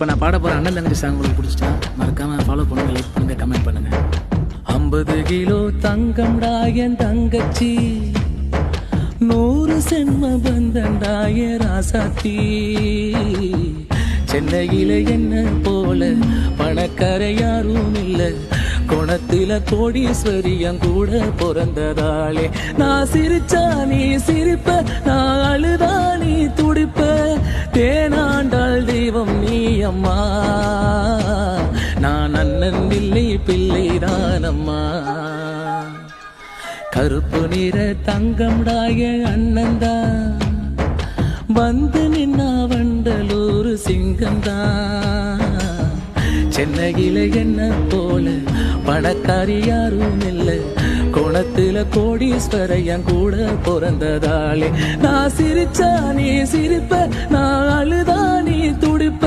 இப்போ நான் பாட போகிற அண்ணன் தங்கச்சி சாங் உங்களுக்கு பிடிச்சிட்டா மறக்காமல் ஃபாலோ பண்ணுங்கள், லைக் பண்ணுங்கள், கமெண்ட் பண்ணுங்கள். 50 கிலோ தங்கம்டா என் தங்கச்சி, 100 சென்ம பந்தண்டாய ராசாத்தி. சென்னையில என்ன போல பணக்கார யாரும் இல்ல, குணத்தில கோடீஸ்வரியம் கூட பிறந்ததாலே. நான் சிரிச்சா நீ சிரிப்ப, நான் அழுதா நீ துடிப்ப, தேனாண்டாள் தெய்வம் நீ அம்மா, நான் அண்ணன் இல்லை பிள்ளைதான் அம்மா. கருப்பு நிற தங்கம்டாய அண்ணந்தா, வந்து நின்னா வண்டலூர் சிங்கம்தான். சென்னையில என்ன போல பணக்காரி யாரும் இல்ல, குணத்தில கோடீஸ்வரையன் கூட பிறந்ததாலே. நான் சிரிச்சா நீ சிரிப்ப, நான் அழுதா நீ துடிப்ப,